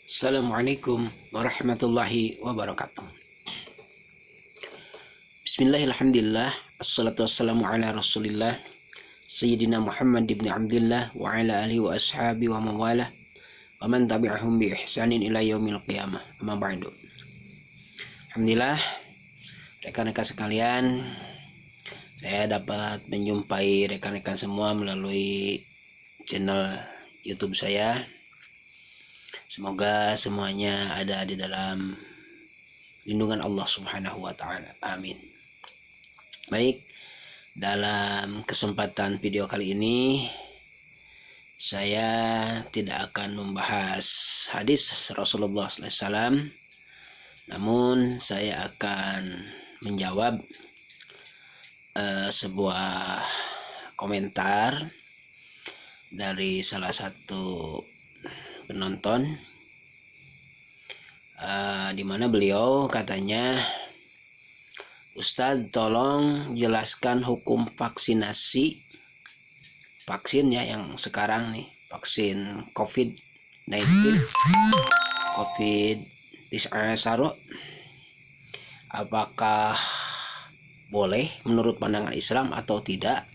Assalamualaikum warahmatullahi wabarakatuh. Bismillahirrahmanirrahim. Assalatu wassalamu ala rasulillah Sayyidina Muhammad ibn Abdullah wa ala alihi wa ashabi wa mawalah wa man tabi'ahum bi ihsanin ila yaumil qiyamah. Amma ba'du. Alhamdulillah, rekan-rekan sekalian, saya dapat menjumpai rekan-rekan semua melalui channel YouTube saya. Semoga semuanya ada di dalam lindungan Allah Subhanahu wa taala. Amin. Baik, dalam kesempatan video kali ini saya tidak akan membahas hadis Rasulullah SAW, namun saya akan menjawab sebuah komentar dari salah satu penonton, di mana beliau katanya, Ustadz tolong jelaskan hukum vaksinasi, vaksin ya yang sekarang nih, vaksin COVID-19, COVID-19, apakah boleh menurut pandangan Islam atau tidak,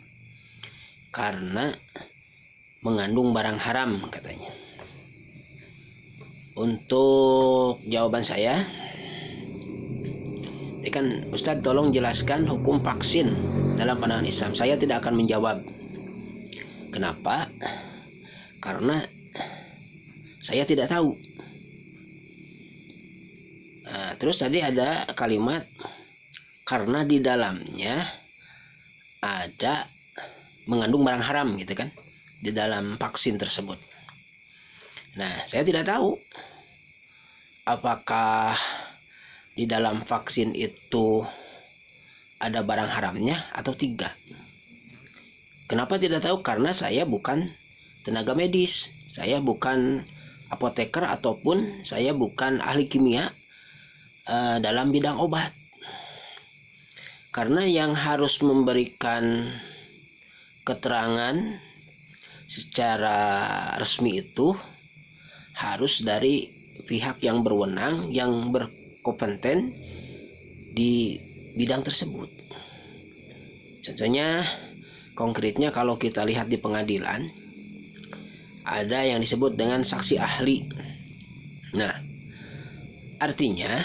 karena mengandung barang haram katanya. Untuk jawaban saya, kan Ustadz tolong jelaskan hukum vaksin dalam pandangan Islam. Saya tidak akan menjawab. Kenapa? Karena saya tidak tahu. Terus tadi ada kalimat karena di dalamnya ada mengandung barang haram gitu kan, di dalam vaksin tersebut. Nah, saya tidak tahu apakah di dalam vaksin itu ada barang haramnya atau tidak. Kenapa tidak tahu? Karena saya bukan tenaga medis, saya bukan apoteker, ataupun saya bukan ahli kimia dalam bidang obat. Karena yang harus memberikan keterangan secara resmi itu harus dari pihak yang berwenang, yang berkompeten di bidang tersebut. Contohnya, konkretnya kalau kita lihat di pengadilan, ada yang disebut dengan saksi ahli. Nah, artinya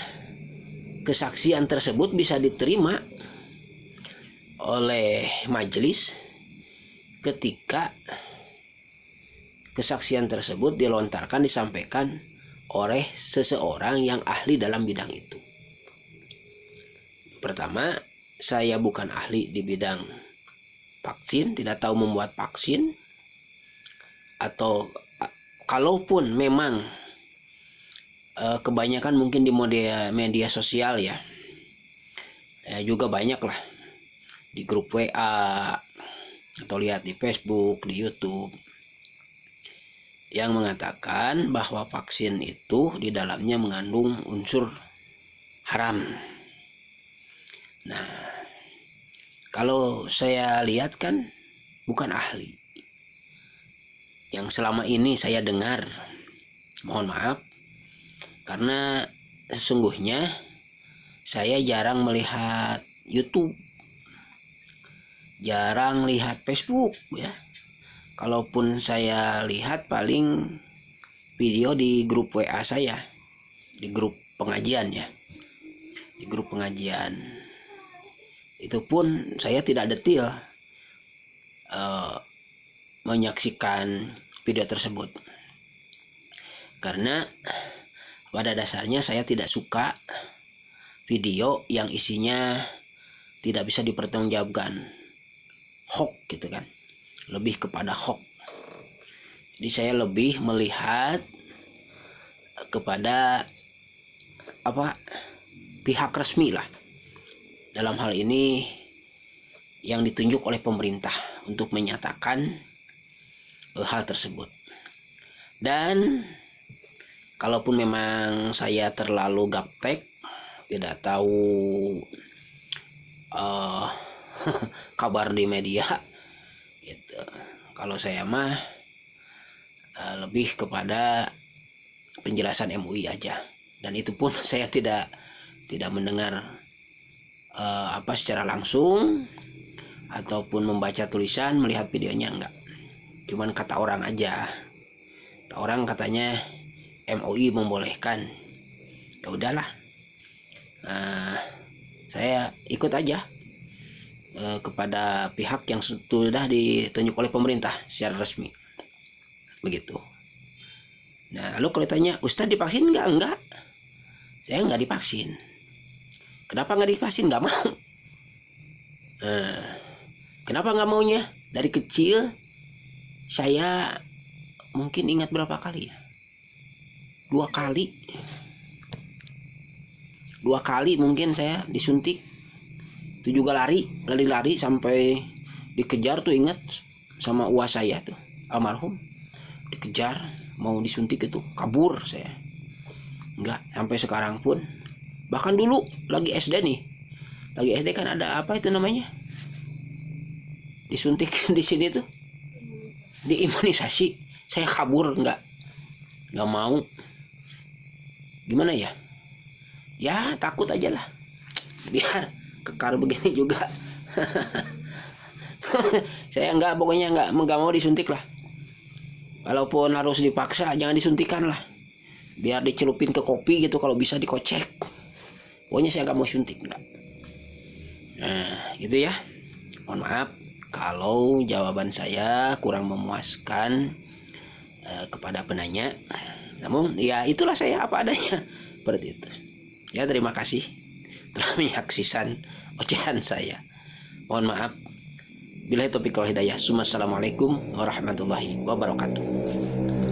kesaksian tersebut bisa diterima oleh majelis ketika kesaksian tersebut dilontarkan, disampaikan oleh seseorang yang ahli dalam bidang itu. Pertama, saya bukan ahli di bidang vaksin, tidak tahu membuat vaksin, atau kalaupun memang kebanyakan mungkin di media sosial ya, juga banyak lah di grup WA atau lihat di Facebook, di YouTube, yang mengatakan bahwa vaksin itu di dalamnya mengandung unsur haram. Nah, kalau saya lihat kan bukan ahli. Yang selama ini saya dengar, mohon maaf, karena sesungguhnya saya jarang melihat YouTube, jarang lihat Facebook ya. Kalaupun saya lihat paling video di grup WA saya, di grup pengajian ya, di grup pengajian. Itu pun saya tidak detail menyaksikan video tersebut, karena pada dasarnya saya tidak suka video yang isinya tidak bisa dipertanggungjawabkan, hoax gitu kan, lebih kepada hoax. Jadi saya lebih melihat kepada pihak resmi lah, dalam hal ini yang ditunjuk oleh pemerintah untuk menyatakan hal tersebut. Dan kalaupun memang saya terlalu gaptek, tidak tahu kabar di media gitu, kalau saya mah lebih kepada penjelasan MUI aja, dan itu pun saya tidak mendengar secara langsung ataupun membaca tulisan, melihat videonya, enggak. Cuman kata orang aja. Kata orang katanya MUI membolehkan. Ya udahlah. Saya ikut aja kepada pihak yang sudah ditunjuk oleh pemerintah secara resmi. Begitu. Nah, lalu kalau ditanya, Ustadz divaksin enggak? Enggak. Saya enggak divaksin. Kenapa enggak divaksin? Enggak mau. Kenapa enggak maunya? Dari kecil saya mungkin ingat berapa kali ya? 2 kali mungkin saya disuntik. Itu juga lari sampai dikejar tuh, ingat sama uas saya tuh, almarhum. Dikejar mau disuntik, itu kabur saya. Enggak, sampai sekarang pun. Bahkan dulu lagi SD nih. Lagi SD kan ada apa itu namanya? Disuntik di sini tuh. Diimunisasi. Saya kabur, enggak mau. Gimana ya? Ya takut aja lah. Biar kekar begini juga. Saya pokoknya enggak mau disuntik lah. Walaupun harus dipaksa, jangan disuntikan lah. Biar dicelupin ke kopi gitu, kalau bisa dikocek. Pokoknya saya nggak mau suntik, enggak. Nah, gitu ya. Mohon maaf kalau jawaban saya kurang memuaskan kepada penanya. Namun ya itulah saya apa adanya. Seperti itu. Ya, terima kasih telah menyaksikan ocehan saya. Mohon maaf. Billahi taufiq wal hidayah. Assalamualaikum warahmatullahi wabarakatuh.